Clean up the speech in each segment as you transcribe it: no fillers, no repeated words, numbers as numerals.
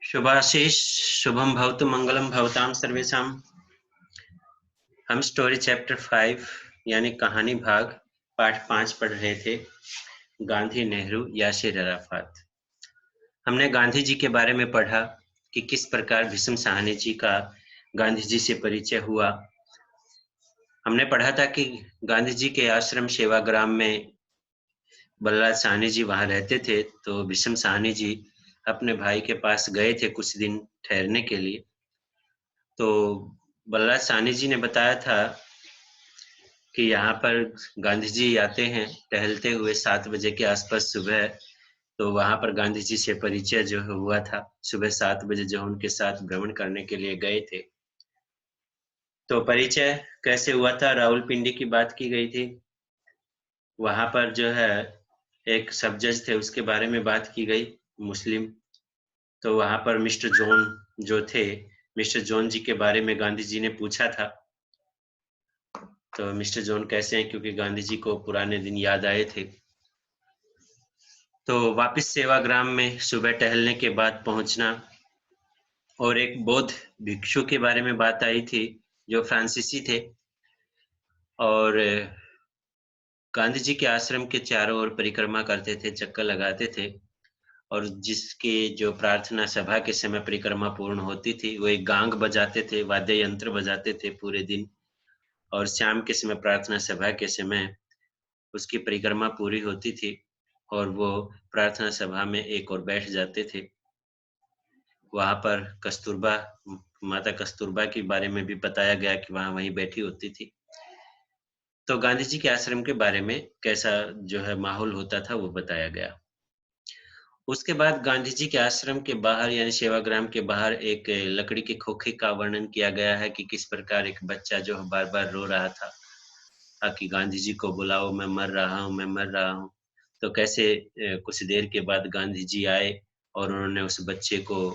शुभाशीष शुभम भवतु मंगलम भवताम सर्वेशम। हम story chapter 5 यानी कहानी भाग पाठ 5 पढ़ रहे थे। Gandhi, Nehru, Yasser Arafat. हमने गांधी जी के बारे में पढ़ा कि किस प्रकार भीष्म साहनी जी का गांधी जी से परिचय हुआ। हमने पढ़ा था कि गांधी जी के आश्रम सेवाग्राम में बल्लाल साहनी जी वहां रहते थे, तो भीष्म साहनी जी अपने भाई के पास गए थे कुछ दिन ठहरने के लिए। तो बल्लाल साहनी जी ने बताया था कि यहाँ पर गांधी जी आते हैं टहलते हुए 7 बजे के आसपास सुबह। तो वहां पर गांधी जी से परिचय जो हुआ था सुबह 7 बजे, जो उनके साथ भ्रमण करने के लिए गए थे। तो परिचय कैसे हुआ था, रावलपिंडी की बात की गई थी। वहां पर जो है एक सब जज थे, उसके बारे में बात की गई, मुस्लिम। तो वहां पर मिस्टर जॉन जो थे, मिस्टर जॉन जी के बारे में गांधी जी ने पूछा था। तो मिस्टर जॉन कैसे हैं, क्योंकि गांधी जी को पुराने दिन याद आए थे। तो वापस सेवाग्राम में सुबह टहलने के बाद पहुंचना, और एक बौद्ध भिक्षु के बारे में बात आई थी जो फ्रांसीसी थे, और गांधी जी के आश्रम के चारों ओर परिक्रमा करते थे, चक्कर लगाते थे, और जिसके जो प्रार्थना सभा के समय परिक्रमा पूर्ण होती थी वो एक गांग बजाते थे, वाद्य यंत्र बजाते थे पूरे दिन, और शाम के समय प्रार्थना सभा के समय उसकी परिक्रमा पूरी होती थी और वो प्रार्थना सभा में एक और बैठ जाते थे। वहां पर कस्तूरबा, माता कस्तूरबा के बारे में भी बताया गया कि वहां वहीं बैठी होती थी। तो गांधी जी के आश्रम के बारे में कैसा जो है माहौल होता था वो बताया गया। उसके बाद गांधी जी के आश्रम के बाहर यानी सेवाग्राम के बाहर एक लकड़ी के खोखे का वर्णन किया गया है कि किस प्रकार एक बच्चा जो बार बार रो रहा था कि गांधी जी को बुलाओ, मैं मर रहा हूँ, मैं मर रहा हूँ। तो कैसे कुछ देर के बाद गांधी जी आए और उन्होंने उस बच्चे को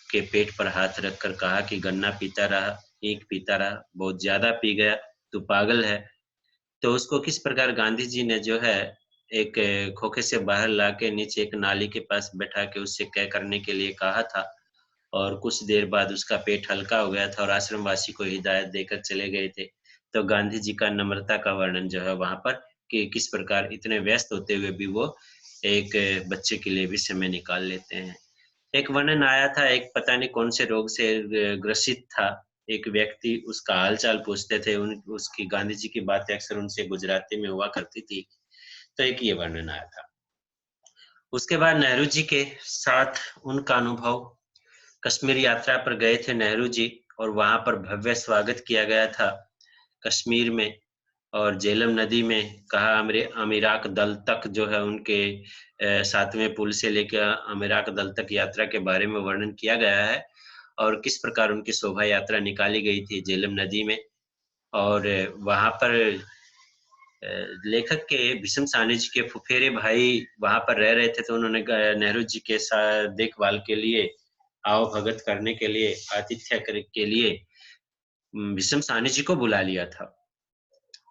के पेट पर हाथ रखकर कहा कि गन्ना पीता रहा, ईंख पीता रहा, बहुत ज्यादा पी गया, तू पागल है। तो उसको किस प्रकार गांधी जी ने जो है एक खोखे से बाहर लाके नीचे एक नाली के पास बैठा के उससे कह करने के लिए कहा था, और कुछ देर बाद उसका पेट हल्का हो गया था और आश्रमवासी को हिदायत देकर चले गए थे। तो गांधी जी का नम्रता का वर्णन जो है वहां पर कि किस प्रकार इतने व्यस्त होते हुए भी वो एक बच्चे के लिए भी समय निकाल लेते हैं। एक वर्णन आया था, एक पता नहीं कौन से रोग से ग्रसित था एक व्यक्ति, उसका हालचाल पूछते थे, उसकी गांधी जी की बातें अक्सर उनसे गुजराती में हुआ करती थी। तो एक ये वर्णन आया था। उसके बाद नेहरू जी के साथ उनका अनुभव, कश्मीर यात्रा पर गए थे नेहरू जी, और वहां पर भव्य स्वागत किया गया था कश्मीर में, और झेलम नदी में कहा अमीराक दल तक जो है उनके 7वें पुल से लेकर अमीराक दल तक यात्रा के बारे में वर्णन किया गया है, और किस प्रकार उनकी शोभा यात्रा निकाली गई थी झेलम नदी में। और वहां पर लेखक के भीष्म साहनी जी के फुफेरे भाई वहां पर रह रहे थे, तो उन्होंने नेहरू जी के साथ देखभाल के लिए, आओ भगत करने के लिए, आतिथ्य के लिए भीष्म साहनी जी को बुला लिया था,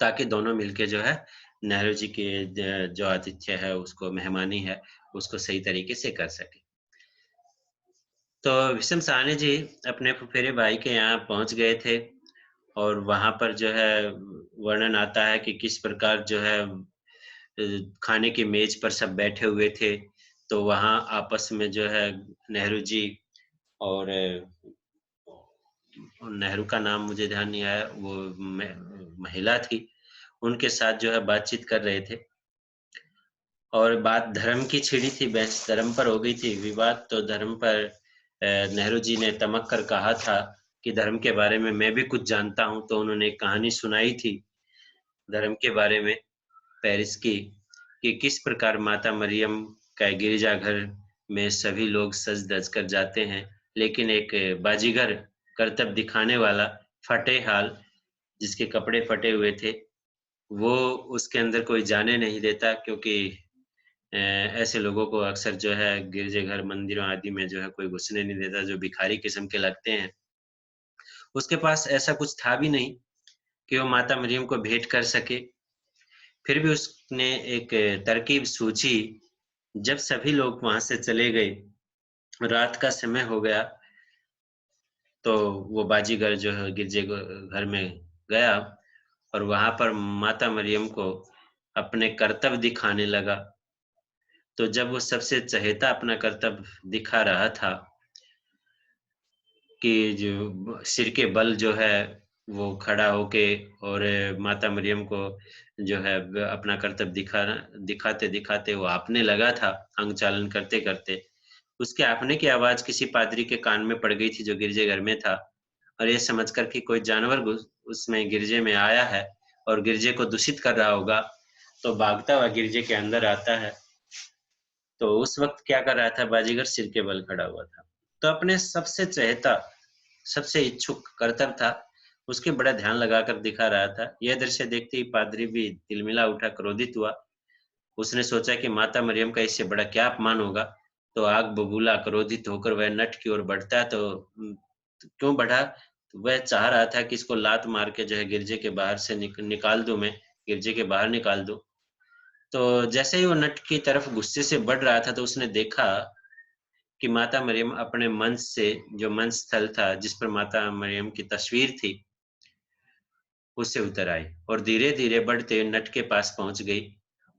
ताकि दोनों मिलके जो है नेहरू जी के जो आतिथ्य है उसको, मेहमानी है उसको सही तरीके से कर सके। तो भीष्म साहनी जी अपने फुफेरे भाई के यहाँ पहुंच गए थे, और वहां पर जो है वर्णन आता है कि किस प्रकार जो है खाने की मेज पर सब बैठे हुए थे। तो वहां आपस में जो है नेहरू जी और नेहरू का नाम मुझे ध्यान नहीं आया, वो महिला थी, उनके साथ जो है बातचीत कर रहे थे, और बात धर्म की छिड़ी थी, बहस धर्म पर हो गई थी, विवाद तो धर्म पर। नेहरू जी ने तमक कर कहा था कि धर्म के बारे में मैं भी कुछ जानता हूं। तो उन्होंने एक कहानी सुनाई थी धर्म के बारे में, पेरिस की, कि किस प्रकार माता मरियम का गिरजाघर में सभी लोग सज धज कर जाते हैं, लेकिन एक बाजीगर करतब दिखाने वाला फटे हाल, जिसके कपड़े फटे हुए थे, वो उसके अंदर कोई जाने नहीं देता, क्योंकि ऐसे लोगों को अक्सर जो है गिरजाघर मंदिरों आदि में जो है कोई घुसने नहीं देता, जो भिखारी किस्म के लगते हैं। उसके पास ऐसा कुछ था भी नहीं कि वो माता मरियम को भेंट कर सके। फिर भी उसने एक तरकीब सोची, जब सभी लोग वहां से चले गए रात का समय हो गया, तो वो बाजीगर जो है गिरजे घर में गया और वहाँ पर माता मरियम को अपने करतब दिखाने लगा। तो जब वो सबसे चहेता अपना करतब दिखा रहा था कि जो सिर के बल जो है वो खड़ा होके और माता मरियम को जो है अपना करतब दिखाते-दिखाते वो आपने लगा था, अंग चालन करते-करते। उसके आपने की आवाज़ किसी पादरी के कान में पड़ गई थी जो गिरजाघर में था और ये समझकर कि कोई जानवर घुस उसमें गिरजे में आया है और गिरजे को दूषित कर रहा होगा, तो भागता हुआ गिरजे के अंदर आता है। तो उस वक़्त क्या कर रहा था बाजीगर सिर के बल खड़ा हुआ था। तो अपने सबसे चहेता, सबसे इच्छुक करतब था, उसके बड़ा ध्यान लगाकर दिखा रहा था। यह दृश्य देखते ही पादरी भी तिलमिला उठा, क्रोधित हुआ। उसने सोचा कि माता मरियम का इससे बड़ा क्या अपमान होगा, तो आग बबूला क्रोधित होकर वह नट की ओर बढ़ता है तो क्यों बढ़ा? तो वह चाह रहा था कि इसको लात मार के जो है गिरजे के बाहर से निकाल दूँ मैं, गिरजे के बाहर निकाल दूँ। तो जैसे ही वो नट की तरफ गुस्से से बढ़ रहा था, तो उसने देखा कि माता मरियम अपने मंच से जो मंच स्थल था, जिस पर माता मरियम की तस्वीर थी, उससे उतर आई और धीरे-धीरे बढ़ते नट के पास पहुँच गई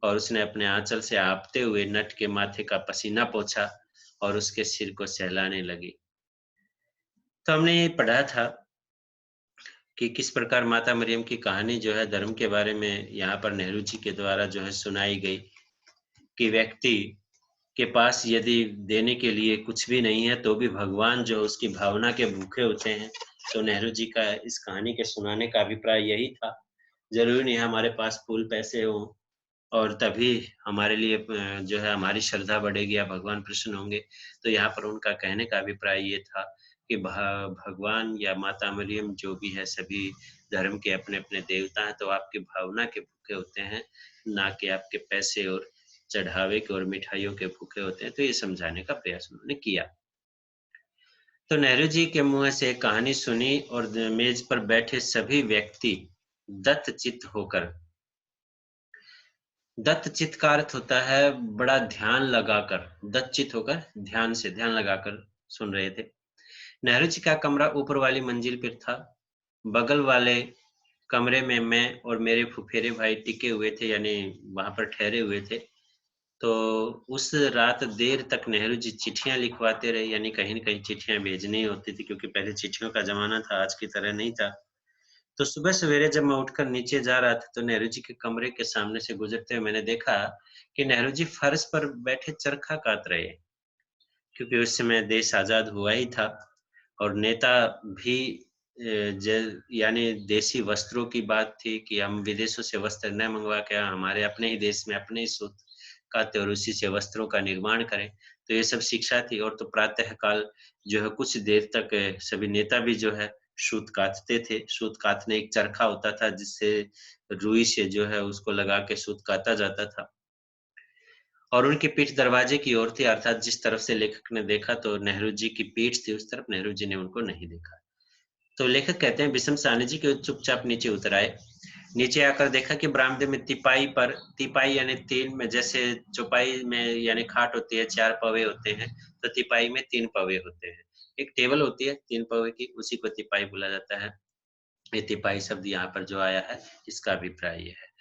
और उसने अपने आँचल से आपते हुए नट के माथे का पसीना पोंछा और उसके सिर को सहलाने लगी। तो हमने ये पढ़ा था कि किस प्रकार माता मरियम की कहानी जो है धर्म के बारे में यहाँ पर नेहरू जी के द्वारा जो है सुनाई गई कि व्यक्ति के पास यदि देने के लिए कुछ भी नहीं है, तो भी भगवान जो उसकी भावना के भूखे होते हैं। तो नेहरू जी का इस कहानी के सुनाने का अभिप्राय यही था। ज़रूरी नहीं हमारे पास फूल पैसे हों और तभी हमारे लिए जो है हमारी श्रद्धा बढ़ेगी या भगवान प्रसन्न होंगे। तो यहाँ पर उनका कहने का अभिप्राय ये था कि भगवान या माता मरियम जो भी है सभी धर्म के अपने-अपने देवता हैं, तो आपकी भावना के भूखे होते हैं, ना कि आपके पैसे और चढ़ावे के और मिठाइयों के भूखे होते हैं। तो ये समझाने का प्रयास उन्होंने किया। तो नेहरू जी के मुँह से कहानी सुनी और मेज़ पर बैठे सभी व्यक्ति दत्तचित्त होकर दत्तचित्त का अर्थ होता है बड़ा ध्यान लगाकर, दत्तचित्त होकर ध्यान लगाकर सुन रहे थे। नेहरू जी का कमरा ऊपर वाली मंजिल पर था। बगल वाले कमरे में मैं और मेरे फुफेरे भाई टिके हुए थे यानी वहाँ पर ठहरे हुए थे। तो उस रात देर तक नेहरू जी चिट्ठियाँ लिखवाते रहे यानी कहीं न कहीं चिट्ठियाँ भेजनी होती थी क्योंकि पहले चिट्ठियों का ज़माना था, आज की तरह नहीं था। तो सुबह सवेरे जब मैं उठकर नीचे जा रहा था, तो नेहरू जी के कमरे के सामने से गुज़रते हुए मैंने देखा कि नेहरू जी फर्श पर बैठे चरखा कात रहे, क्योंकि उस समय देश आज़ाद हुआ ही था और नेता भी ज यानी देसी वस्त्रों की बात थी कि हम विदेशों से वस्त्र न मँगवा के हमारे अपने ही देश में अपने ही सूत काते और उसी से वस्त्रों का निर्माण करें। तो ये सब शिक्षा थी और तो प्रातः काल जो है कुछ देर तक सभी नेता भी जो है सूत कातते थे। सूत कातने एक चरखा होता था जिससे रुई से जो है उसको लगा के सूत काता जाता था। और उनकी पीठ दरवाजे की ओर थी अर्थात जिस तरफ से लेखक ने देखा तो नेहरू जी की पीठ थी उस तरफ, नेहरू जी ने उनको नहीं देखा। तो लेखक कहते हैं विषम साहनी जी के चुपचाप नीचे उतर आए। नीचे आकर देखा कि बरामदे में तिपाई यानी 3 में जैसे चौपाई में यानी खाट होती है 4 पवे होते हैं, तो तिपाई में 3 पवे होते हैं। एक टेबल होती है 3 पवे की, उसी को तिपाई बोला जाता है। ये तिपाई शब्द यहाँ पर जो आया है, इसका अभिप्राय ये है।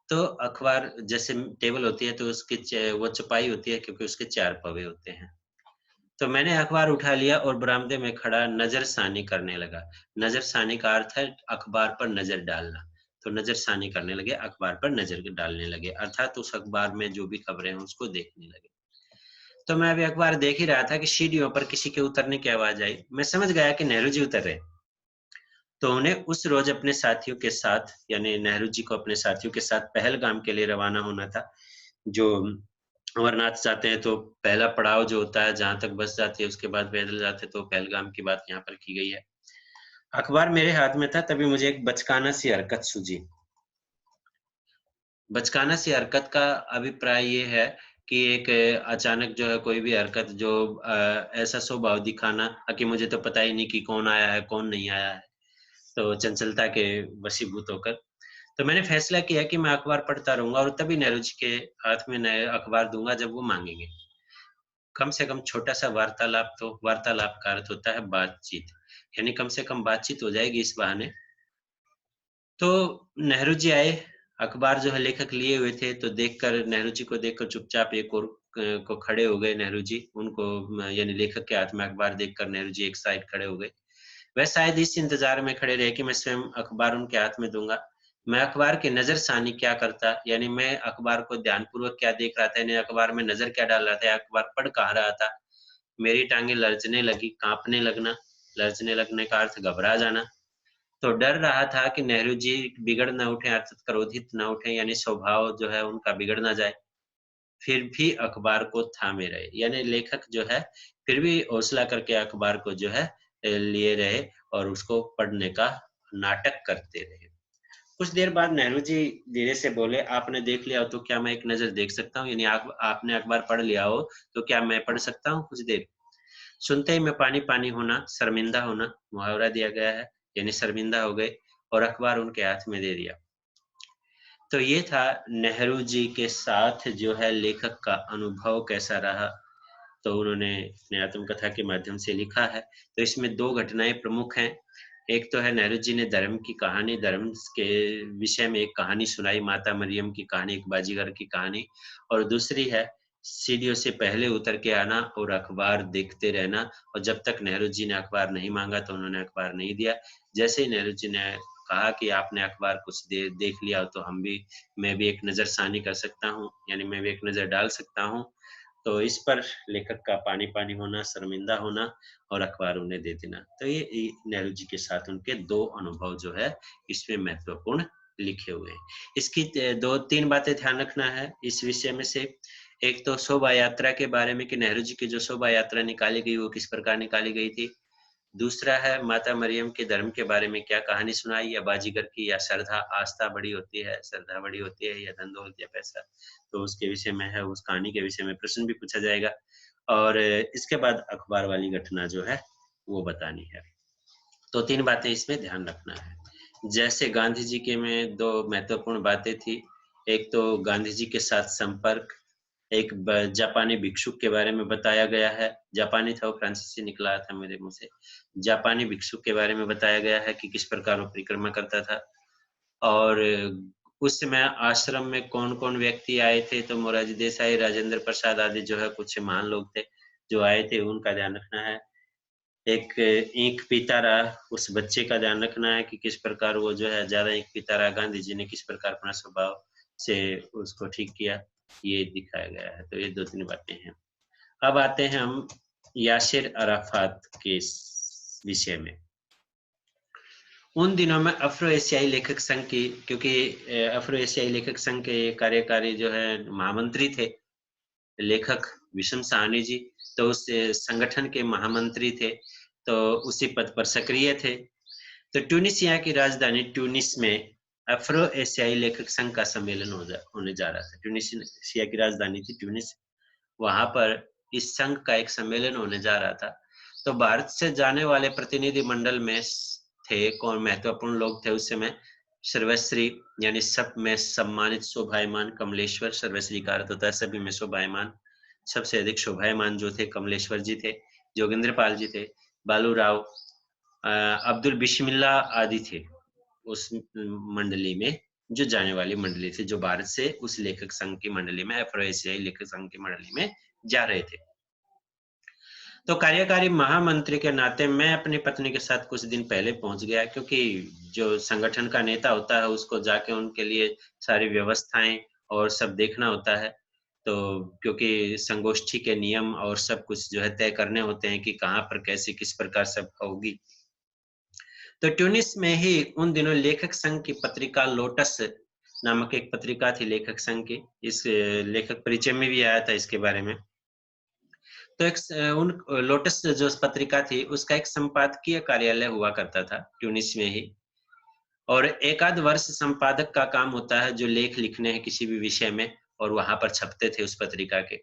तो अखबार जैसे टेबल होती है तो उसकी वो चौपाई होती है क्योंकि उसके 4 पवे होते हैं। तो मैंने अखबार उठा लिया और बरामदे में खड़ा नज़रसानी करने लगा। नज़रसानी का अर्थ है अखबार पर नज़र डालना। तो नज़रसानी करने लगे, अखबार पर नज़र डालने लगे, अर्थात उस अखबार में जो भी खबरें हैं उसको देखने लगे। तो मैं अभी अखबार देख ही रहा था कि सीढ़ियों पर किसी के उतरने की आवाज़ आई। मैं समझ गया कि नेहरू जी उतर रहे। तो उन्हें उस रोज़ अपने साथियों के साथ यानी नेहरू जी को अपने साथियों के साथ पहलगाम के लिए रवाना होना था। जो अमरनाथ जाते हैं तो पहला पड़ाव जो होता है जहाँ तक बस जाती है उसके बाद पैदल जाते हैं तो पहलगाम की बात यहाँ पर की गई है। अखबार मेरे हाथ में था तभी मुझे एक बचकाना सी हरकत सूझी। बचकाना सी हरकत का अभिप्राय ये है कि एक अचानक जो है कोई भी हरकत जो ऐसा स्वभाव दिखाना कि मुझे तो पता ही नहीं कि कौन आया है, कौन नहीं आया है। तो चंचलता के वशीभूत होकर तो मैंने फैसला किया कि मैं अखबार पढ़ता रहूँगा और तभी नेहरू जी के हाथ में नए अखबार दूँगा जब वो माँगेंगे। कम से कम छोटा सा वार्तालाप, तो वार्तालाप का अर्थ होता है बातचीत, यानी कम से कम बातचीत हो जाएगी इस बहाने। तो नेहरू जी आए, अखबार जो है लेखक लिए हुए थे, तो देखकर नेहरू जी को देखकर चुपचाप एक और को खड़े हो गए नेहरू जी, उनको यानी लेखक के हाथ में अखबार देखकर नेहरू जी एक साइड खड़े हो गए। वह शायद इस इंतजार में खड़े रहे कि मैं स्वयं अखबार उनके हाथ में दूंगा। मैं अखबार की नजरसानी क्या करता, यानी मैं अखबार को ध्यानपूर्वक क्या देख रहा था, यानी अखबार में नजर क्या डाल रहा था, अखबार पढ़ कहाँ रहा था। मेरी टांगे लरचने लगी, कांपने लगना, लरचने लगने का अर्थ घबरा जाना। तो डर रहा था कि नेहरू जी बिगड़ ना उठे, अर्थात क्रोधित ना उठे, यानी स्वभाव जो है उनका बिगड़ ना जाए। फिर भी अखबार को थामे रहे, यानी लेखक जो है फिर भी हौसला करके अखबार को जो है लिए रहे और उसको पढ़ने का नाटक करते रहे। कुछ देर बाद नेहरू जी धीरे से बोले, आपने देख लिया हो तो क्या मैं एक नजर देख सकता हूँ, यानी आपने अखबार पढ़ लिया हो तो क्या मैं पढ़ सकता हूँ कुछ देर। सुनते ही मैं पानी पानी होना, शर्मिंदा होना, मुहावरा दिया गया है, यानी शर्मिंदा हो गए और अखबार उनके हाथ में दे दिया। तो ये था नेहरू जी के साथ जो है लेखक का अनुभव कैसा रहा। तो उन्होंने अपनी आत्मकथा के माध्यम से लिखा है। तो इसमें 2 घटनाएँ प्रमुख हैं। एक तो है नेहरू जी ने धर्म की कहानी, धर्म के विषय में एक कहानी सुनाई, माता मरियम की कहानी, एक बाजीगर की कहानी, और दूसरी है सीढ़ियों से पहले उतर के आना और अखबार देखते रहना, और जब तक नेहरू जी ने अखबार नहीं माँगा तो उन्होंने अखबार नहीं दिया। जैसे ही नेहरू जी ने कहा कि आपने अखबार कुछ देर देख लिया हो तो मैं भी एक नज़रसानी कर सकता हूँ, यानी मैं भी एक नज़र डाल सकता हूँ। तो इस पर लेखक का पानी-पानी होना, शर्मिंदा होना और अखबार उन्हें दे देना। तो ये नेहरू जी के साथ उनके 2 अनुभव जो है इसमें महत्वपूर्ण लिखे हुए हैं। इसकी 2-3 बातें ध्यान रखना है इस विषय में से। एक तो शोभा यात्रा के बारे में कि नेहरू जी की जो शोभा यात्रा निकाली गई वो किस प्रकार निकाली गई थी। दूसरा है माता मरियम के धर्म के बारे में क्या कहानी सुनाई, या बाजीगर की, या श्रद्धा आस्था बड़ी होती है, श्रद्धा बड़ी होती है, या धन दौलत या पैसा। तो उसके विषय में है, उस कहानी के विषय में प्रश्न भी पूछा जाएगा। और इसके बाद अखबार वाली घटना जो है वो बतानी है। तो 3 बातें इसमें ध्यान रखना है। जैसे गांधी जी के में 2 महत्वपूर्ण बातें थी। एक तो गांधी जी के साथ संपर्क, एक जापानी भिक्षुक के बारे में बताया गया है। जापानी था वो, फ्रांसीसी निकला था मेरे मुँह से। जापानी भिक्षुक के बारे में बताया गया है कि किस प्रकार वो परिक्रमा करता था। और उस समय आश्रम में कौन-कौन व्यक्ति आए थे, तो मोरारजी देसाई, राजेंद्र प्रसाद आदि जो है कुछ महान लोग थे, जो आए थे, उनका ध्यान रखना है। एक ईंख पीता रहा, उस बच्चे का ध्यान रखना है कि किस प्रकार वो जो है ज़्यादा ईंख पीता रहा, गांधी जी ने किस प्रकार अपना स्वभाव से उसको ठीक किया, ये दिखाया गया है। तो ये 2-3 बातें हैं। अब आते हैं हम यासिर अराफात के विषय में। उन दिनों में अफ्रो एशियाई लेखक संघ की, क्योंकि अफ्रो एशियाई लेखक संघ के कार्यकारी जो है महामंत्री थे लेखक विषम साहनी जी, तो उस संगठन के महामंत्री थे, तो उसी पद पर सक्रिय थे। तो ट्यूनिसिया की राजधानी ट्यूनिस में अफ्रो एशियाई लेखक संघ का सम्मेलन होने जा रहा था। ट्यूनिसिया की राजधानी थी ट्यूनिस, वहां पर इस संघ का एक सम्मेलन होने जा रहा था। तो भारत से जाने वाले प्रतिनिधि मंडल में थे कौन, महत्वपूर्ण लोग थे उस समय। सर्वश्री, यानी सब में सम्मानित शोभायमान कमलेश्वर, सर्वश्री का अर्थ होता है सभी में शोभायमान। सबसे अधिक शोभायमान जो थे कमलेश्वर जी थे, जोगिंद्र पाल जी थे, बालू राव, अब्दुल बिस्मिल्ला आदि थे उस मंडली में, जो जाने वाली मंडली थी, जो भारत से उस लेखक संघ की मंडली में, अफ्रो एशियाई लेखक संघ की मंडली में जा रहे थे। तो कार्यकारी महामंत्री के नाते मैं अपनी पत्नी के साथ कुछ दिन पहले पहुंच गया, क्योंकि जो संगठन का नेता होता है उसको जाके उनके लिए सारी व्यवस्थाएं और सब देखना होता है। तो क्योंकि संगोष्ठी के नियम और सब कुछ जो है तय करने होते हैं कि कहाँ पर कैसे किस प्रकार सब होगी। तो ट्यूनिस में ही उन दिनों लेखक संघ की पत्रिका लोटस नामक एक पत्रिका थी लेखक संघ की। इस लेखक परिचय में भी आया था इसके बारे में। तो उन लोटस जो पत्रिका थी उसका एक संपादकीय कार्यालय हुआ करता था ट्यूनिस में ही, और एक आध वर्ष संपादक का काम होता है जो लेख लिखने हैं किसी भी विषय में, और वहां पर छपते थे उस पत्रिका के।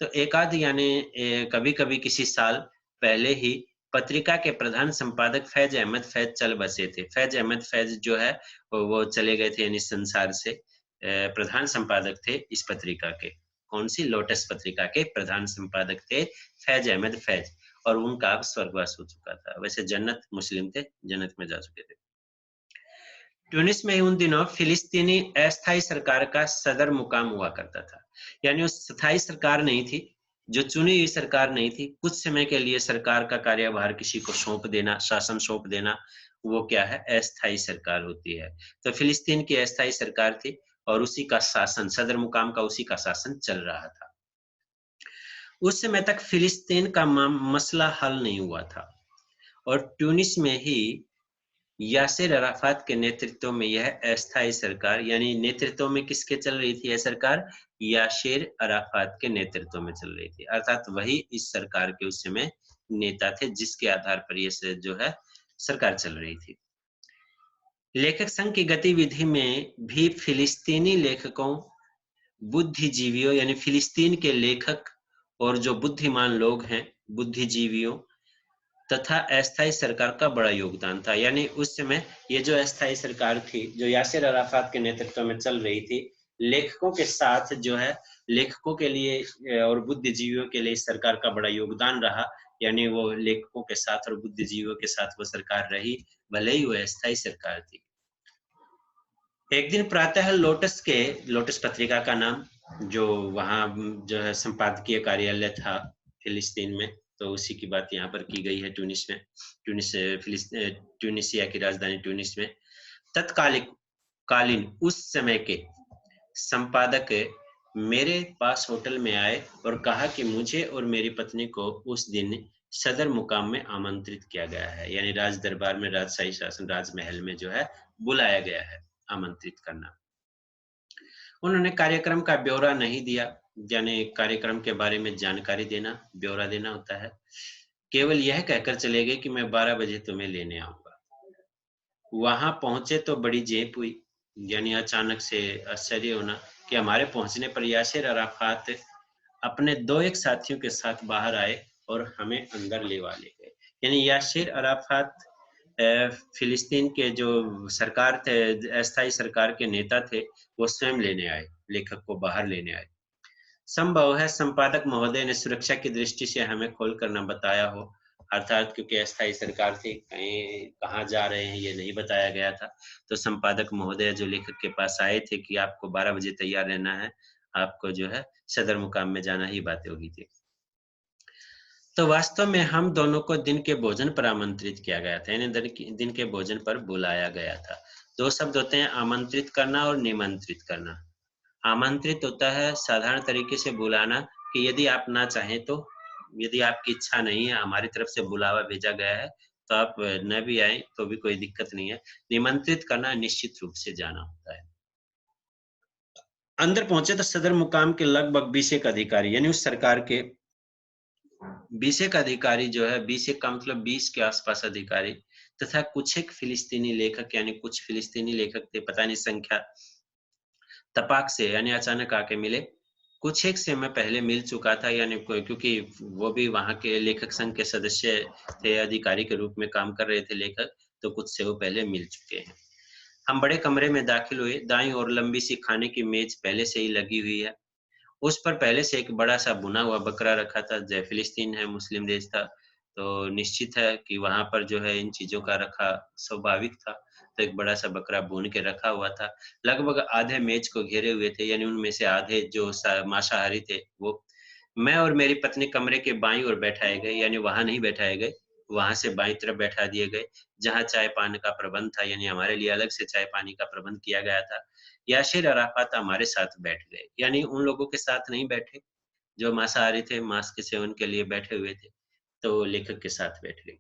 तो एक आध यानी कभी-कभी किसी साल पहले ही पत्रिका के प्रधान संपादक फैज अहमद फैज चल बसे थे। फैज अहमद फैज जो है वो चले गए थे, यानी संसार से। प्रधान संपादक थे इस पत्रिका के। कौन सी? लोटस पत्रिका के प्रधान संपादक थे फैज अहमद फैज, और उनका अब स्वर्गवास हो चुका था। वैसे जन्नत मुस्लिम थे, जन्नत में जा चुके थे। ट्यूनिस में उन दिनों फिलिस्तीनी अस्थायी सरकार का सदर मुकाम हुआ करता था, यानी वो स्थायी सरकार नहीं थी, जो चुनी हुई सरकार नहीं थी। कुछ समय के लिए सरकार का कार्यभार किसी को सौंप देना, शासन सौंप देना, वो क्या है? अस्थायी सरकार होती है। तो फिलिस्तीन की अस्थायी सरकार थी और उसी का शासन, सदर मुकाम का उसी का शासन चल रहा था। उस समय तक फिलिस्तीन का मसला हल नहीं हुआ था और ट्यूनिस में ही यासिर अराफात के नेतृत्व में यह अस्थायी सरकार, यानी नेतृत्व में किसके चल रही थी यह सरकार? यासिर अराफात के नेतृत्व में चल रही थी, अर्थात वही इस सरकार के उस समय नेता थे जिसके आधार पर यह जो है सरकार चल रही थी। लेखक संघ की गतिविधि में भी फिलिस्तीनी लेखकों, बुद्धिजीवियों यानी फिलिस्तीन के लेखक और जो बुद्धिमान लोग हैं, बुद्धिजीवियों तथा अस्थायी सरकार का बड़ा योगदान था। यानी उस समय ये जो अस्थायी सरकार थी, जो यासिर अराफात के नेतृत्व में चल रही थी, लेखकों के साथ जो है, लेखकों के लिए और बुद्धिजीवियों के लिए इस सरकार का बड़ा योगदान रहा। यानी वो लेखकों के साथ और बुद्धिजीवियों के साथ वो सरकार रही, भले ही वो अस्थायी सरकार थी। एक दिन प्रातः लोटस पत्रिका का नाम, जो वहाँ जो है संपादकीय कार्यालय था फिलिस्तीन में, तो उसी की बात यहाँ पर की गई है ट्यूनिस में, ट्यूनिसिया की राजधानी ट्यूनिस में। तत्कालीन उस समय के संपादक मेरे पास होटल में आए और कहा कि मुझे और मेरी पत्नी को उस दिन सदर मुकाम में आमंत्रित किया गया है, यानी राज दरबार में, राजशाही शासन राजमहल में जो है बुलाया गया है, आमंत्रित करना। उन्होंने कार्यक्रम का ब्यौरा नहीं दिया, यानी कार्यक्रम के बारे में जानकारी देना, ब्यौरा देना होता है। केवल यह कहकर चले गए कि मैं 12 बजे तुम्हें लेने आऊंगा। वहां पहुंचे तो बड़ी जेप हुई, यानी अचानक से आश्चर्य होना कि हमारे पहुंचने पर यासिर अराफात अपने 2 साथियों के साथ बाहर आए और हमें अंदर ले गए। यानी यासिर अराफात फिलिस्तीन के जो सरकार थे, अस्थायी सरकार के नेता थे, वो स्वयं लेने आए, लेखक को बाहर लेने आए। संभव है संपादक महोदय ने सुरक्षा की दृष्टि से हमें खोल कर न बताया हो, अर्थात क्योंकि अस्थायी सरकार थी, कहीं कहाँ जा रहे हैं ये नहीं बताया गया था, तो संपादक महोदय जो लेखक के पास आए थे कि आपको 12 बजे तैयार रहना है, आपको जो है सदर मुकाम में जाना ही बातें होगी थी। तो वास्तव में हम दोनों को दिन के भोजन पर आमंत्रित किया गया था, यानी दिन के भोजन पर बुलाया गया था। 2 शब्द होते हैं, आमंत्रित करना और निमंत्रित करना। आमंत्रित होता है साधारण तरीके से बुलाना कि यदि आप ना चाहें तो, यदि आपकी इच्छा नहीं है, हमारी तरफ से बुलावा भेजा गया है, तो आप न भी आए तो भी कोई दिक्कत नहीं है। निमंत्रित करना निश्चित रूप से जाना होता है। अंदर पहुंचे तो सदर मुकाम के लगभग 20 अधिकारी, यानी उस सरकार के 20 अधिकारी जो है, 20 का मतलब 20 के आसपास अधिकारी, तथा कुछ एक फिलिस्तीनी लेखक, यानी कुछ फिलिस्तीनी लेखक थे, पता नहीं संख्या, तपाक से यानी अचानक आके मिले। कुछ एक से मैं पहले मिल चुका था, यानी क्योंकि वो भी वहाँ के लेखक संघ के सदस्य थे, अधिकारी के रूप में काम कर रहे थे लेखक, तो कुछ से वो पहले मिल चुके हैं। हम बड़े कमरे में दाखिल हुए। दाईं ओर लंबी सी खाने की मेज पहले से ही लगी हुई है, उस पर पहले से एक बड़ा सा भुना हुआ बकरा रखा था। जय फिलिस्तीन है, मुस्लिम देश था, तो निश्चित है कि वहां पर जो है इन चीजों का रखा स्वाभाविक था। तो एक बड़ा सा बकरा भून के रखा हुआ था। लगभग आधे मेज को घेरे हुए थे, यानी उनमें से आधे जो मांसाहारी थे वो। मैं और मेरी पत्नी कमरे के बाईं ओर बैठाए गए, यानी वहां नहीं बैठाए गए, वहां से बाईं तरफ बैठा दिए गए, जहां चाय पानी का प्रबंध था, यानी हमारे लिए अलग से चाय पानी का प्रबंध किया गया था। यासिर अराफात हमारे साथ बैठ गए, यानी उन लोगों के साथ नहीं बैठे जो मांसाहारी थे, मांस के सेवन के लिए बैठे हुए थे, तो लेखक के साथ बैठ गए।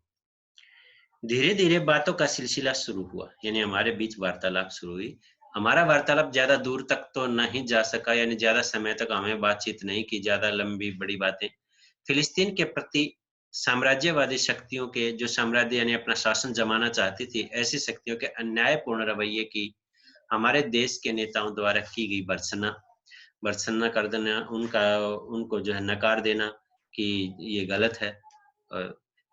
धीरे धीरे बातों का सिलसिला शुरू हुआ, यानी हमारे बीच वार्तालाप शुरू हुई। हमारा वार्तालाप ज्यादा दूर तक तो नहीं जा सका, यानी ज्यादा समय तक हमें बातचीत नहीं की, ज्यादा लंबी बड़ी बातें। फिलिस्तीन के प्रति साम्राज्यवादी शक्तियों के, जो साम्राज्य यानी अपना शासन जमाना चाहती थी, ऐसी शक्तियों के अन्यायपूर्ण रवैये की हमारे देश के नेताओं द्वारा की गई भर्त्सना कर देना, उनको जो है नकार देना कि ये गलत है।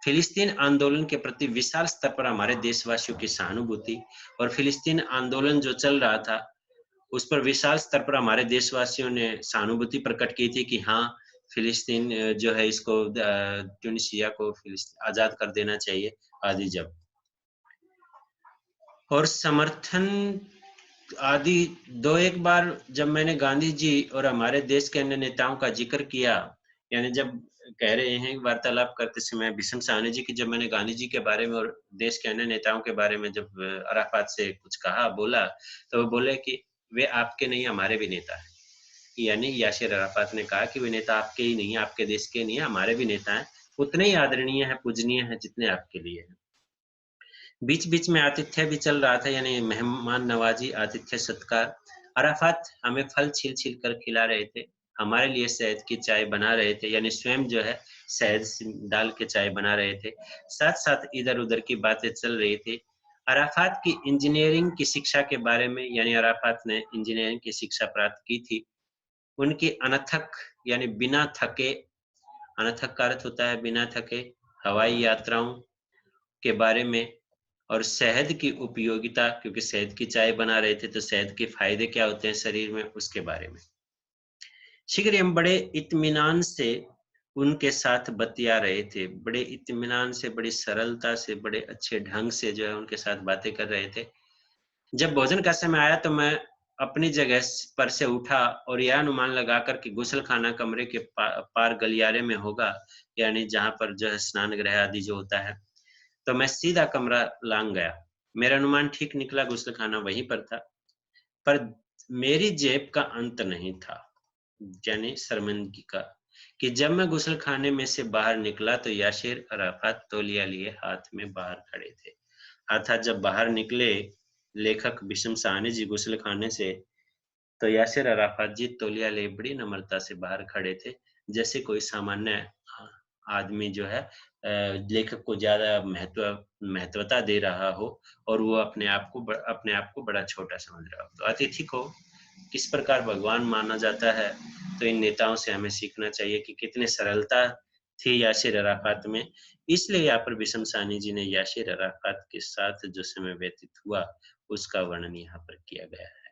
फिलिस्तीन आंदोलन के प्रति विशाल स्तर पर हमारे देशवासियों की सहानुभूति, और फिलिस्तीन आंदोलन जो चल रहा था उस पर विशाल स्तर पर हमारे देशवासियों ने सहानुभूति प्रकट की थी कि हाँ, फिलिस्तीन जो है इसको ट्यूनीशिया को आज़ाद कर देना चाहिए आदि जब। और समर्थन आदि 2-1 बार जब मैंने गांधी जी और हमारे देश के अन्य नेताओं का जिक्र किया, यानी जब कह रहे हैं वार्तालाप करते समय भीष्म साहनी जी की, जब मैंने गांधी जी के बारे में और देश के अन्य नेताओं के बारे में जब अराफात से कुछ कहा, बोला, तो वो बोले कि वे आपके नहीं हमारे भी नेता हैं। यानी यासिर अराफात ने कहा कि वे नेता आपके ही नहीं है, आपके देश के नहीं है, हमारे भी नेता हैं, उतने ही आदरणीय हैं, पूजनीय हैं जितने आपके लिए हैं। बीच-बीच में आतिथ्य भी चल रहा था, यानी मेहमान नवाजी, आतिथ्य सत्कार। अराफात हमें फल छील-छील कर खिला रहे थे, हमारे लिए शहद की चाय बना रहे थे, यानी स्वयं जो है शहद डाल के चाय बना रहे थे। साथ-साथ इधर-उधर की बातें चल रही थी। अराफात की इंजीनियरिंग की शिक्षा के बारे में, यानी अराफात ने इंजीनियरिंग की शिक्षा प्राप्त की थी। उनकी अनथक यानी बिना थके, अनथक का अर्थ होता है बिना थके, हवाई यात्राओं के बारे में और शहद की उपयोगिता, क्योंकि शहद की चाय बना रहे थे तो शहद के फायदे क्या होते हैं शरीर में, उसके बारे में। शीघ्र ही हम बड़े इत्मीनान से उनके साथ बतिया रहे थे, बड़े इत्मीनान से, बड़ी सरलता से, बड़े अच्छे ढंग से जो है उनके साथ बातें कर रहे थे। जब भोजन का समय आया तो मैं अपनी जगह पर से उठा और यह अनुमान लगाकर कि गुस्लखाना कमरे के पार गलियारे में होगा, यानी जहाँ पर जो है स्नान गृह आदि जो होता है, तो मैं सीधा कमरा लांग गया। मेरा अनुमान ठीक निकला, गुस्लखाना वहीं पर था, पर मेरी जेब का अंत नहीं था, यानी शर्मिंदगी का, कि जब मैं गुस्लखाने में से बाहर निकला तो यासिर अराफात तौलिया लिए हाथ में बाहर खड़े थे। अर्थात जब बाहर निकले लेखक भीष्म साहनी जी गुस्लखाने से, तो यासिर अराफात जी तौलिया लिए बड़ी नम्रता से बाहर खड़े थे, जैसे कोई सामान्य आदमी जो है लेखक को ज़्यादा महत्वता दे रहा हो और वो अपने आप को बड़ा छोटा समझ रहा हो। तो अतिथि को किस प्रकार भगवान माना जाता है, तो इन नेताओं से हमें सीखना चाहिए कि कितनी सरलता थी यासिर अराफात में। इसलिए यहाँ पर भीष्म साहनी जी ने यासिर अराफात के साथ जो समय व्यतीत हुआ, उसका वर्णन यहाँ पर किया गया है।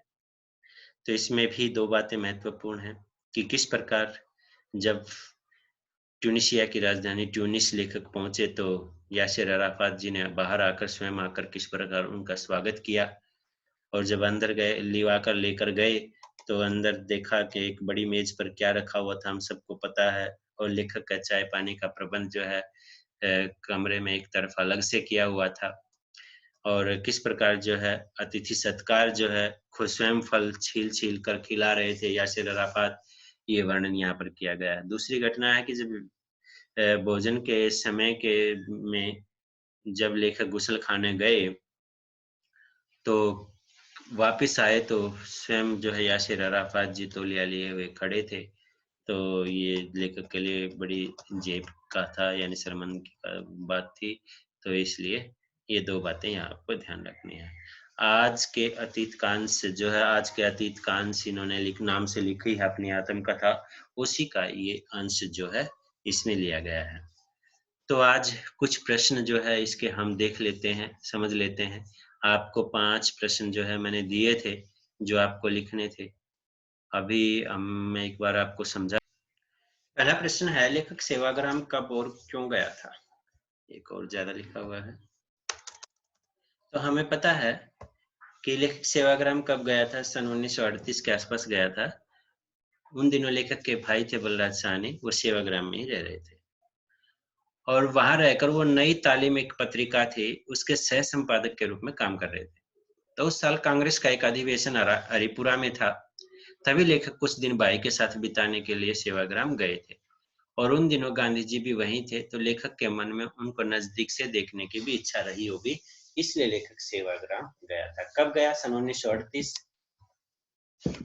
तो इसमें भी 2 बातें महत्वपूर्ण हैं कि किस प्रकार जब ट्यूनीशिया की राजधानी ट्यूनिस लेखक पहुंचे तो यासिर अराफात जी ने बाहर आकर स्वयं आकर किस प्रकार उनका स्वागत किया, और जब अंदर गए लिवाकर लेकर गए तो अंदर देखा कि एक बड़ी मेज पर क्या रखा हुआ था हम सबको पता है, और लेखक का चाय पानी का प्रबंध जो है कमरे में एक तरफ अलग से किया हुआ था, और किस प्रकार जो है अतिथि सत्कार जो है खुद स्वयं फल छील-छील कर खिला रहे थे यासिर अराफात, ये वर्णन यहाँ पर किया गया है। दूसरी घटना है कि जब भोजन के समय के में जब लेखक गुस्लखाने गए, तो वापिस आए तो स्वयं जो है यासिर अराफात जी तौलिया लिए हुए खड़े थे। तो ये लेखक के लिए बड़ी जेब का था, यानी शर्मिंदगी का बात थी। तो इसलिए ये 2 बातें यहाँ आपको ध्यान रखनी है। आज के अतीत कांश जो है, आज के अतीत कांश इन्होंने नाम से लिखी है अपनी आत्मकथा, उसी का ये अंश जो है इसमें लिया गया है। तो आज कुछ प्रश्न जो है इसके हम देख लेते हैं, समझ लेते हैं। आपको 5 प्रश्न जो है मैंने दिए थे, जो आपको लिखने थे। अभी मैं एक बार आपको समझा। पहला प्रश्न है, लेखक सेवाग्राम कब और क्यों गया था? एक और ज़्यादा लिखा हुआ है। तो हमें पता है कि लेखक सेवाग्राम कब गया था, सन 1938 के आसपास गया था। उन दिनों लेखक के भाई थे बलराज साहनी, वो सेवाग्राम में ही रह रहे थे। और वहाँ रहकर वो नई तालीम एक पत्रिका थी, उसके सह संपादक के रूप में काम कर रहे थे। तो उस साल कांग्रेस का एक अधिवेशन हरिपुरा में था, तभी लेखक कुछ दिन भाई के साथ बिताने के लिए सेवाग्राम गए थे। और उन दिनों गांधी जी भी वहीं थे, तो लेखक के मन में उनको नजदीक से देखने की भी इच्छा रही होगी, इसलिए लेखक सेवाग्राम गया था। कब गया? सन 1938।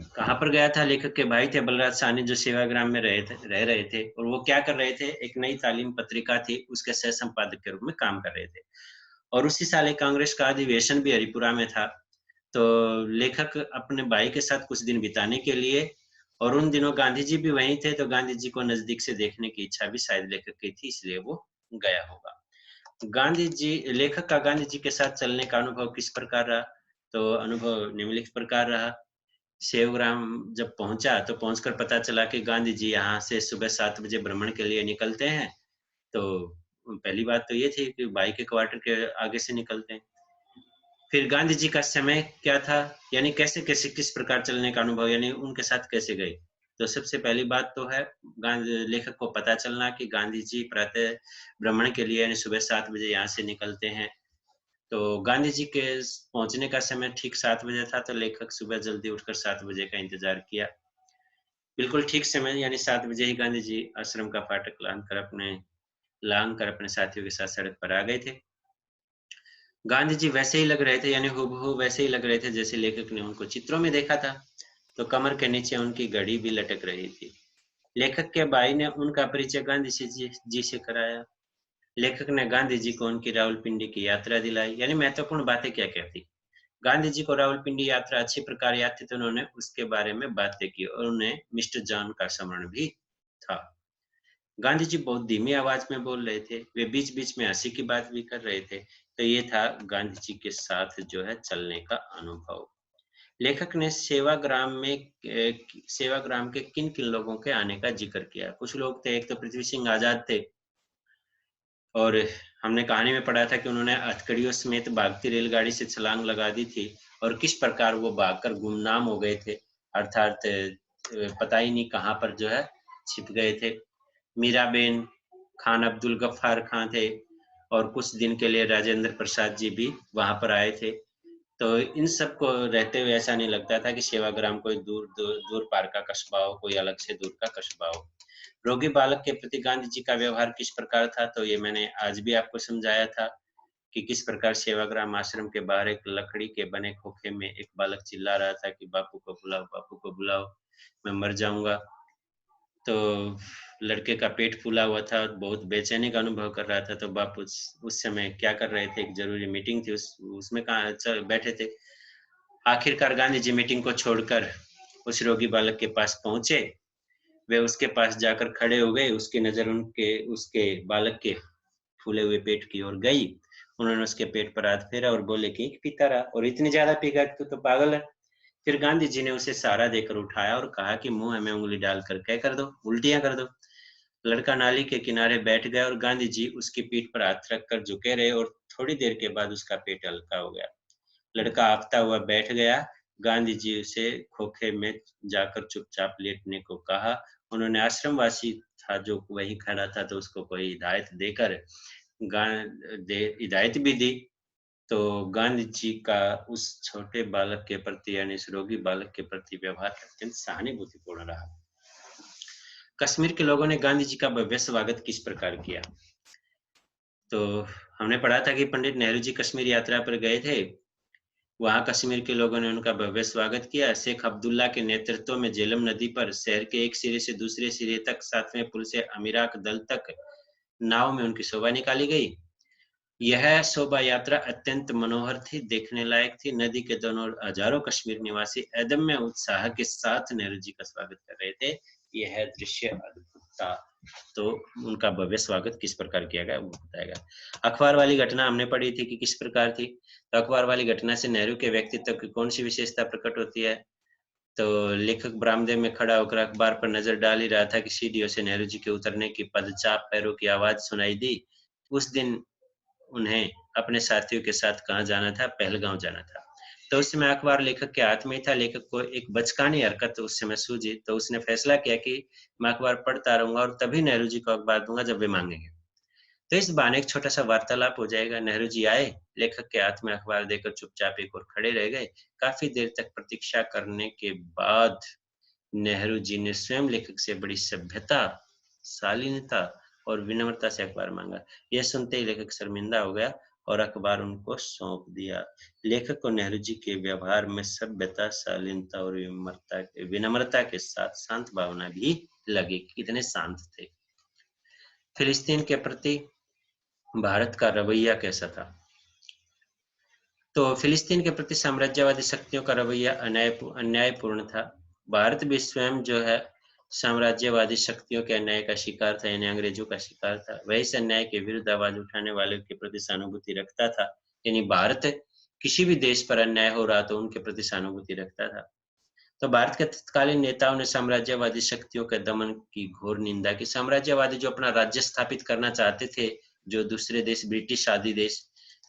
कहाँ पर गया था? लेखक के भाई थे बलराज साहनी, जो सेवाग्राम में रह रहे थे, और वो क्या कर रहे थे, एक नई तालीम पत्रिका थी, उसके सह संपादक के रूप में काम कर रहे थे। और उसी साल एक कांग्रेस का अधिवेशन भी हरिपुरा में था। तो लेखक अपने भाई के साथ कुछ दिन बिताने के लिए, और उन दिनों गांधी जी भी वहीं थे, तो गांधी जी को नजदीक से देखने की इच्छा भी शायद लेखक की थी, इसलिए वो गया होगा। गांधी जी, लेखक का गांधी जी के साथ चलने का अनुभव किस प्रकार रहा? तो अनुभव निम्नलिखित प्रकार रहा। सेवग्राम जब पहुंचा तो पहुंचकर पता चला कि गांधी जी यहाँ से सुबह 7 बजे भ्रमण के लिए निकलते हैं। तो पहली बात तो ये थी कि भाई के क्वार्टर के आगे से निकलते हैं। फिर गांधी जी का समय क्या था, यानी कैसे कैसे किस प्रकार चलने का अनुभव, यानी उनके साथ कैसे गए। तो सबसे पहली बात तो है लेखक को पता चलना कि गांधी जी प्रातः भ्रमण के लिए यानी सुबह 7 बजे यहाँ से निकलते हैं। तो गांधी जी के पहुंचने का समय ठीक 7 बजे था, तो लेखक सुबह जल्दी उठकर 7 बजे का इंतजार किया। बिल्कुल ठीक समय यानी 7 बजे ही गांधी जी आश्रम का फाटक लांग कर अपने साथियों के साथ सड़क पर आ गए थे। गांधी जी वैसे ही लग रहे थे, यानी हूबहू वैसे ही लग रहे थे जैसे लेखक ने उनको चित्रों में देखा था। तो कमर के नीचे उनकी घड़ी भी लटक रही थी। लेखक के भाई ने उनका परिचय गांधी जी से कराया। लेखक ने गांधी जी को उनकी रावलपिंडी की यात्रा दिलाई। यानी महत्वपूर्ण बातें क्या क्या थी। गांधी जी को रावलपिंडी यात्रा अच्छी प्रकार याद थी, तो उन्होंने उसके बारे में बातें की और उन्हें मिस्टर जॉन का स्मरण भी था। गांधी जी बहुत धीमी आवाज में बोल रहे थे, वे बीच बीच में हंसी की बात भी कर रहे थे। तो ये था गांधी जी के साथ जो है चलने का अनुभव। लेखक ने सेवाग्राम के किन किन लोगों के आने का जिक्र किया। कुछ लोग थे, एक तो पृथ्वी सिंह आजाद थे, और हमने कहानी में पढ़ा था कि उन्होंने हथकड़ियों समेत भागती रेलगाड़ी से छलांग लगा दी थी, और किस प्रकार वो भागकर गुमनाम हो गए थे, अर्थात पता ही नहीं कहाँ पर जो है छिप गए थे। मीराबेन, खान अब्दुल गफ्फार खां थे, और कुछ दिन के लिए राजेंद्र प्रसाद जी भी वहां पर आए थे। तो इन सब को रहते हुए ऐसा नहीं लगता था कि सेवाग्राम कोई दूर दूर दूर पार का कस्बा हो, कोई अलग से दूर का कस्बा हो। रोगी बालक के प्रति गांधी जी का व्यवहार किस प्रकार था, तो ये मैंने आज भी आपको समझाया था कि किस प्रकार सेवाग्राम आश्रम के बाहर एक लकड़ी के बने खोखे में एक बालक चिल्ला रहा था कि बापू को बुलाओ, बापू को बुलाओ, मैं मर जाऊंगा। तो लड़के का पेट फूला हुआ था, बहुत बेचैनी का अनुभव कर रहा था। तो बापू उस समय क्या कर रहे थे, एक जरूरी मीटिंग थी, उसमें कहाँ बैठे थे। आखिरकार गांधी जी मीटिंग को छोड़कर उस रोगी बालक के पास पहुंचे। वे उसके पास जाकर खड़े हो गए। उसकी नजर उनके उसके बालक के फूले हुए पेट की ओर गई। उन्होंने उसके पेट पर हाथ फेरा और बोले कि पीता रहा, और इतनी ज्यादा पीगा कि तू तो पागल है। फिर गांधी जी ने उसे सहारा देकर उठाया और कहा कि मुंह में उंगली डालकर क्या कर दो, उल्टियां कर दो। लड़का नाली के किनारे बैठ गया और गांधी जी उसकी पीठ पर हाथ रखकर झुके रहे, और थोड़ी देर के बाद उसका पेट हल्का हो गया। लड़का आपता हुआ बैठ गया। गांधी जी उसे खोखे में जाकर चुपचाप लेटने को कहा। उन्होंने आश्रमवासी था जो वहीं खड़ा था, तो उसको कोई हिदायत भी दी। तो गांधी जी का उस छोटे बालक के प्रति यानी इस रोगी बालक के प्रति व्यवहार अत्यंत सहानुभूतिपूर्ण रहा। कश्मीर के लोगों ने गांधी जी का भव्य स्वागत किस प्रकार किया। तो हमने पढ़ा था कि पंडित नेहरू जी कश्मीर यात्रा पर गए थे। वहां कश्मीर के लोगों ने उनका भव्य स्वागत किया। शेख अब्दुल्ला के नेतृत्व में झेलम नदी पर शहर के एक सिरे से दूसरे सिरे तक 7वें पुल से अमीराक दल तक नाव में उनकी शोभा निकाली गई। यह शोभा यात्रा अत्यंत मनोहर थी, देखने लायक थी। नदी के दोनों हजारों कश्मीर निवासी अदम्य उत्साह के साथ नेहरू जी का स्वागत कर रहे थे। यह दृश्य अद्भुत था। तो उनका भव्य स्वागत किस प्रकार किया गया वो बताएगा। अखबार वाली घटना हमने पढ़ी थी कि किस प्रकार थी। तो अखबार वाली घटना से नेहरू के व्यक्तित्व की कौन सी विशेषता प्रकट होती है। तो लेखक बरामदे में खड़ा होकर अखबार पर नजर डाल ही रहा था कि सीढ़ियों से नेहरू जी के उतरने की पदचाप पैरों की आवाज सुनाई दी। उस दिन उन्हें अपने साथियों के साथ कहाँ जाना था, पहलगांव जाना था। तो उस समय अखबार लेखक के हाथ में ही था। लेखक को एक बचकानी हरकत उस समय सूझी, तो उसने फैसला किया कि मैं अखबार पढ़ता रहूंगा और तभी नेहरू जी को अखबार दूंगा जब वे मांगेंगे। तो इस बहाने एक छोटा सा वार्तालाप हो जाएगा। नेहरू जी आए, लेखक के हाथ में अखबार देकर चुपचाप एक और खड़े रह गए। काफी देर तक प्रतीक्षा करने के बाद नेहरू जी ने स्वयं लेखक से बड़ी सभ्यता, शालीनता और विनम्रता से अखबार मांगा। यह सुनते ही लेखक शर्मिंदा हो गया और अखबार उनको सौंप दिया। लेखक को नेहरू जी के व्यवहार में सभ्यता, शालीनता और विनम्रता के साथ शांत भावना भी लगी। कितने शांत थे। फिलिस्तीन के प्रति भारत का रवैया कैसा था। तो फिलिस्तीन के प्रति साम्राज्यवादी शक्तियों का रवैया अन्यायपूर्ण था। भारत भी स्वयं जो है साम्राज्यवादी शक्तियों के अन्याय का शिकार था, यानी अंग्रेजों का शिकार था। वही इस अन्याय के विरुद्ध आवाज उठाने वाले के प्रति सहानुभूति रखता था। यानी भारत किसी भी देश पर अन्याय हो रहा तो उनके प्रति सहानुभूति रखता था। तो भारत के तत्कालीन नेताओं ने साम्राज्यवादी शक्तियों के दमन की घोर निंदा की। साम्राज्यवादी जो अपना राज्य स्थापित करना चाहते थे, जो दूसरे देश, ब्रिटिश आदि देश,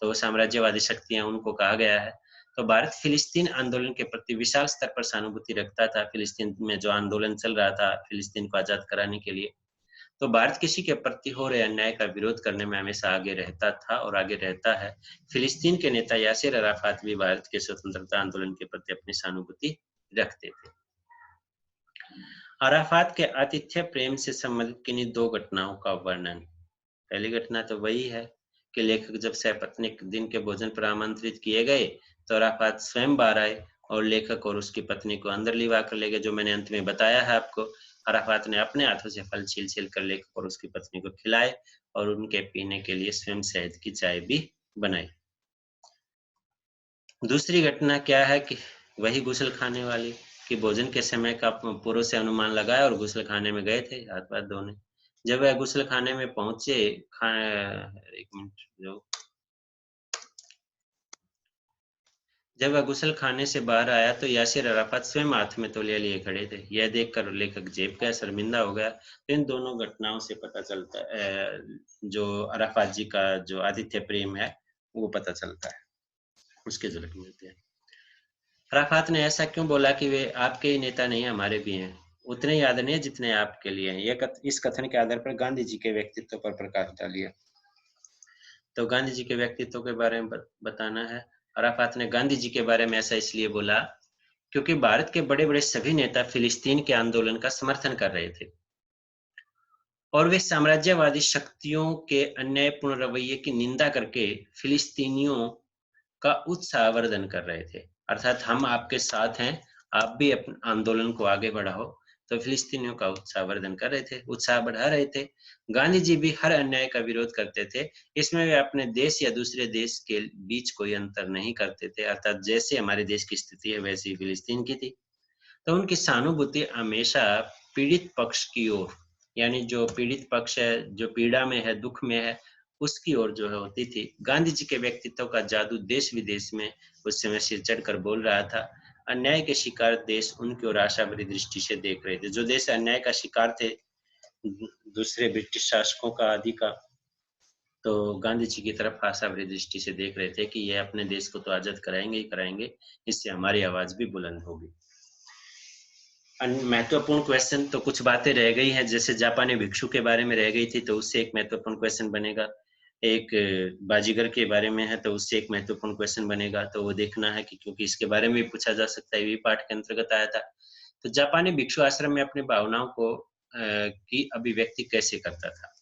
तो वो साम्राज्यवादी शक्तियां उनको कहा गया है। तो भारत फिलिस्तीन आंदोलन के प्रति विशाल स्तर पर सहानुभूति रखता था। फिलिस्तीन में जो आंदोलन चल रहा था फिलिस्तीन को आजाद कराने के लिए, तो भारत किसी के प्रति हो रहे अन्याय का विरोध करने में हमेशा आगे रहता था और आगे रहता है। फिलिस्तीन के नेता यासिर अराफात भी भारत के स्वतंत्रता आंदोलन के प्रति अपनी सहानुभूति रखते थे। अराफात के आतिथ्य प्रेम से संबंधित किन्हीं दो घटनाओं का वर्णन। पहली घटना तो वही है कि लेखक जब सपत्नीक दिन के भोजन पर आमंत्रित किए गए तो अराफात स्वयं बाहर आए और लेखक और उसकी पत्नी को अंदर लिवा कर ले गए। जो मैंने अंत में बताया है आपको, अराफात ने अपने हाथों से फल छील छील कर लेखक और उसकी पत्नी को खिलाए और उनके पीने के लिए स्वयं शहद की चाय भी बनाई। दूसरी घटना क्या है कि वही गुसल खाने वाली कि भोजन के समय का पूर्व से अनुमान लगाया और गुसल खाने में गए थे हाथ पाथ धोने। जब वह गुसल खाने में पहुंचे, एक मिनट, जब वह गुसल खाने से बाहर आया तो यासिर अराफात स्वयं हाथ में तौलिया लिए खड़े थे। यह देखकर लेखक जेब गया, शर्मिंदा हो गया। इन दोनों घटनाओं से पता चलता है, जो अराफात जी का जो आतिथ्य प्रेम है वो पता चलता है, उसके झलक मिलती है। अराफात ने ऐसा क्यों बोला कि वे आपके ही नेता नहीं हमारे भी हैं, उतने ही आदरणीय जितने आपके लिए हैं। इस कथन के आधार पर गांधी जी के व्यक्तित्व पर प्रकाश डालिए। तो गांधी जी के व्यक्तित्व के बारे में बताना है। अराफात ने गांधी जी के बारे में ऐसा इसलिए बोला क्योंकि भारत के बड़े बड़े सभी नेता फिलिस्तीन के आंदोलन का समर्थन कर रहे थे और वे साम्राज्यवादी शक्तियों के अन्यायपूर्ण रवैये की निंदा करके फिलिस्तीनियों का उत्साहवर्धन कर रहे थे। अर्थात हम आपके साथ हैं, आप भी अपने आंदोलन को आगे बढ़ाओ। तो फिलिस्तीनियों का उत्साहवर्धन कर रहे थे, उत्साह बढ़ा रहे थे। गांधी जी भी हर अन्याय का विरोध करते थे। इसमें वे अपने देश या दूसरे देश के बीच कोई अंतर नहीं करते थे। अर्थात जैसे हमारे देश की स्थिति है वैसी ही फिलिस्तीन की थी। तो उनकी सहानुभूति हमेशा पीड़ित पक्ष की ओर, यानी जो पीड़ित पक्ष है, जो पीड़ा में है, दुख में है, उसकी ओर जो है होती थी। गांधी जी के व्यक्तित्व का जादू देश विदेश में उस समय सिर चढ़कर बोल रहा था। अन्याय के शिकार देश उनकी ओर आशा भरी दृष्टि से देख रहे थे। जो देश अन्याय का शिकार थे, दूसरे ब्रिटिश शासकों का आदि का, तो गांधी जी की तरफ आशा भरी दृष्टि से देख रहे थे कि ये अपने देश को तो आजाद कराएंगे ही कराएंगे, इससे हमारी आवाज भी बुलंद होगी। महत्वपूर्ण क्वेश्चन तो कुछ बातें रह गई हैं, जैसे जापानी भिक्षु के बारे में रह गई थी, तो उससे एक महत्वपूर्ण क्वेश्चन बनेगा। एक बाजीगर के बारे में है तो उससे एक महत्वपूर्ण क्वेश्चन बनेगा, तो वो देखना है कि क्योंकि इसके बारे में भी पूछा जा सकता है, ये भी पाठ के अंतर्गत आया था। तो जापानी भिक्षु आश्रम में अपनी भावनाओं को की अभिव्यक्ति कैसे करता था।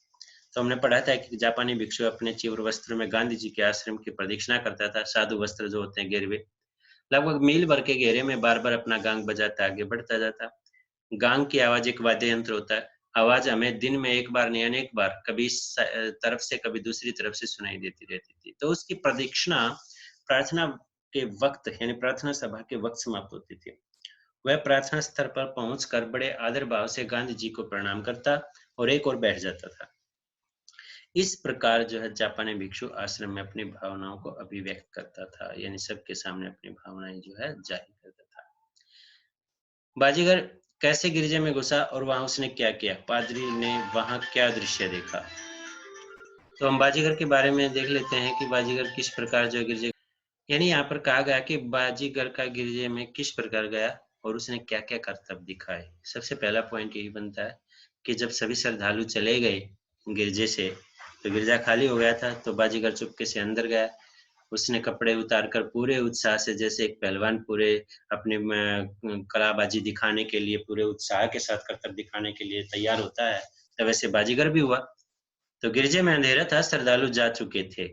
तो हमने पढ़ा था कि जापानी भिक्षु अपने चिवर वस्त्र में गांधी जी के आश्रम की प्रदक्षिणा करता था। साधु वस्त्र जो होते हैं गिरवे, लगभग मील भर के घेरे में बार बार अपना गांग बजाता आगे बढ़ता जाता। गांग की आवाज एक वाद्य यंत्र होता है। आवाज हमें दिन में एक बार नहीं अनेक बार, कभी इस तरफ से कभी दूसरी तरफ से सुनाई देती रहती थी। तो उसकी प्रदक्षिणा प्रार्थना के वक्त, यानी प्रार्थना सभा के वक्त समाप्त होती थी। वह प्रार्थना स्थल पर पहुंचकर बड़े आदर भाव से गांधी जी को प्रणाम करता और एक और बैठ जाता था। इस प्रकार जो है जापानी भिक्षु आश्रम में अपनी भावनाओं को अभिव्यक्त करता था, यानी सबके सामने अपनी भावनाएं जो है जाहिर करता था। बाजीगर कैसे गिरजे में घुसा और वहां उसने क्या किया, पादरी ने वहां क्या दृश्य देखा। तो हम बाजीगर के बारे में देख लेते हैं कि बाजीगर किस प्रकार जो गिरजे, यानी यहाँ पर कहा गया कि बाजीगर का गिरजे में किस प्रकार गया और उसने क्या क्या करतब दिखाए। सबसे पहला पॉइंट यही बनता है कि जब सभी श्रद्धालु चले गए गिरजे से, तो गिरजा खाली हो गया था, तो बाजीगर चुपके से अंदर गया। उसने कपड़े उतारकर पूरे उत्साह से, जैसे एक पहलवान पूरे अपनी कलाबाजी दिखाने के लिए, पूरे उत्साह के साथ करतब दिखाने के लिए तैयार होता है, तो वैसे बाजीगर भी हुआ। तो गिरजे में अंधेरा था, श्रद्धालु जा चुके थे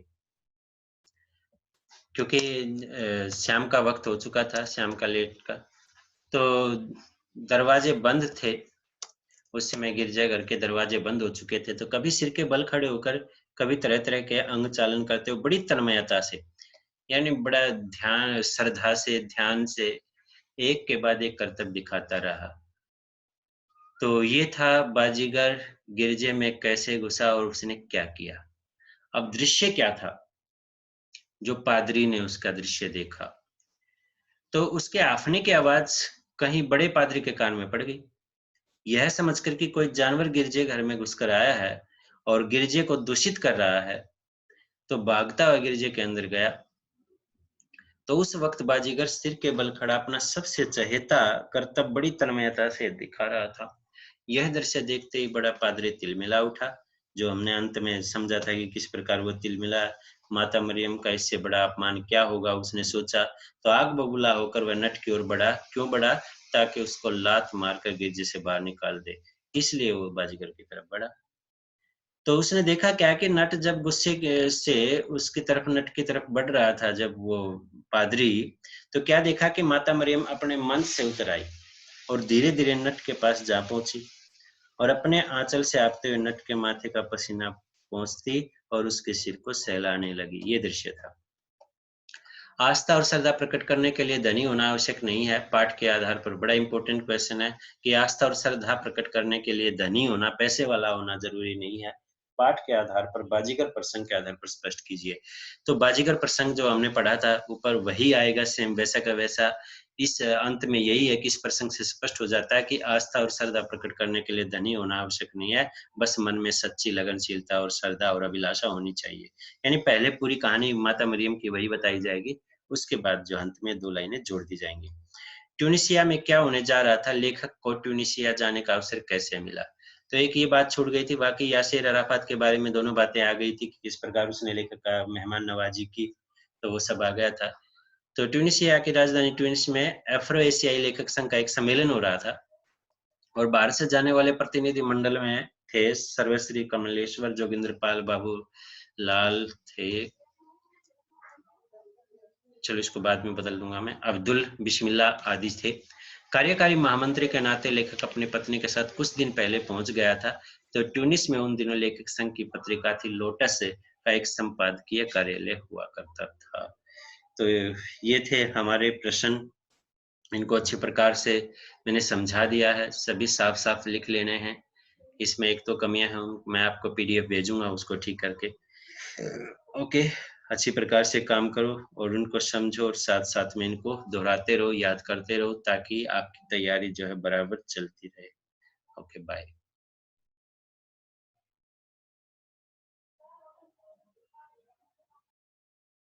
क्योंकि शाम का वक्त हो चुका था, शाम का लेट का, तो दरवाजे बंद थे। उस समय गिरजाघर के दरवाजे बंद हो चुके थे। तो कभी सिर के बल खड़े होकर, कभी तरह तरह के अंग चालन करते हुए बड़ी तन्मयता से, यानी बड़ा ध्यान, श्रद्धा से, ध्यान से एक के बाद एक करतब दिखाता रहा। तो ये था बाजीगर गिरजे में कैसे घुसा और उसने क्या किया। अब दृश्य क्या था जो पादरी ने उसका दृश्य देखा। तो उसके आफने की आवाज कहीं बड़े पादरी के कान में पड़ गई। यह समझकर कि कोई जानवर गिरजे घर में घुसकर आया है और गिरजे को दूषित कर रहा है, तो भागता हुआ गिरजे के अंदर गया। तो उस वक्त बाजीगर सिर के बल खड़ा अपना सबसे चहेता करतब बड़ी तन्मयता से दिखा रहा था। यह दृश्य देखते ही बड़ा पादरी तिलमिला उठा, जो हमने अंत में समझा था कि किस प्रकार वो तिलमिला। माता मरियम का इससे बड़ा अपमान क्या होगा, उसने सोचा। तो आग बबूला होकर वह नट की ओर बढ़ा। क्यों बढ़ा? ताकि उसको लात मारकर गिरजे से बाहर निकाल दे, इसलिए वो बाजीगर की तरफ बढ़ा। तो उसने देखा क्या कि नट जब गुस्से से उसकी तरफ, नट की तरफ बढ़ रहा था, जब वो पादरी, तो क्या देखा कि माता मरियम अपने मंच से उतर आई और धीरे-धीरे नट के पास जा पहुंची और अपने आंचल से आपते हुए नट के माथे का पसीना पोंछती और उसके सिर को सहलाने लगी। ये दृश्य था। आस्था और श्रद्धा प्रकट करने के लिए धनी होना आवश्यक नहीं है। पाठ के आधार पर बड़ा इंपॉर्टेंट क्वेश्चन है कि आस्था और श्रद्धा प्रकट करने के लिए धनी होना, पैसे वाला होना जरूरी नहीं है। पाठ के आधार पर, बाजीगर प्रसंग के आधार पर स्पष्ट कीजिए। तो बाजीगर प्रसंग जो हमने पढ़ा था ऊपर वही आएगा, सेम वैसा का वैसा। इस अंत में यही है कि इस प्रसंग से स्पष्ट हो जाता है कि आस्था और श्रद्धा प्रकट करने के लिए धनी होना आवश्यक नहीं है, बस मन में सच्ची लगनशीलता और श्रद्धा और अभिलाषा होनी चाहिए। यानी पहले पूरी कहानी माता मरियम की वही बताई जाएगी, उसके बाद जो अंत में 2 लाइनें जोड़ दी जाएंगी। ट्यूनिसिया में क्या होने जा रहा था? लेखक को ट्यूनिसिया जाने का अवसर कैसे मिला? तो एक ये बात छूट गई थी, बाकी यासिर अराफात के बारे में दोनों बातें आ गई थी कि किस प्रकार उसने लेखक का मेहमान नवाजी की, तो वो सब आ गया था। तो ट्यूनिसिया की राजधानी ट्यूनिस में अफ्रो एशियाई लेखक संघ का एक सम्मेलन हो रहा था और बाहर से जाने वाले प्रतिनिधि मंडल में थे सर्वश्री कमलेश्वर जोगिंद्र पाल बाबू लाल थे, चलो इसको बाद में बदल दूंगा मैं, अब्दुल बिस्मिल्ला आदि थे। कार्यकारी महामंत्री के नाते लेखक अपनी पत्नी के साथ कुछ दिन पहले पहुंच गया था। तो ट्यूनिस में उन दिनों लेखक संघ की पत्रिका थी लोटस का एक संपादकीय कार्यालय हुआ करता था। तो ये थे हमारे प्रश्न, इनको अच्छे प्रकार से मैंने समझा दिया है, सभी साफ साफ लिख लेने हैं। इसमें एक तो कमियां हैं, मैं आपको पीडीएफ भेजूंगा उसको ठीक करके। ओके, अच्छी प्रकार से काम करो और उनको समझो और साथ साथ में इनको दोहराते रहो, याद करते रहो, ताकि आपकी तैयारी जो है बराबर चलती रहे। Okay, bye.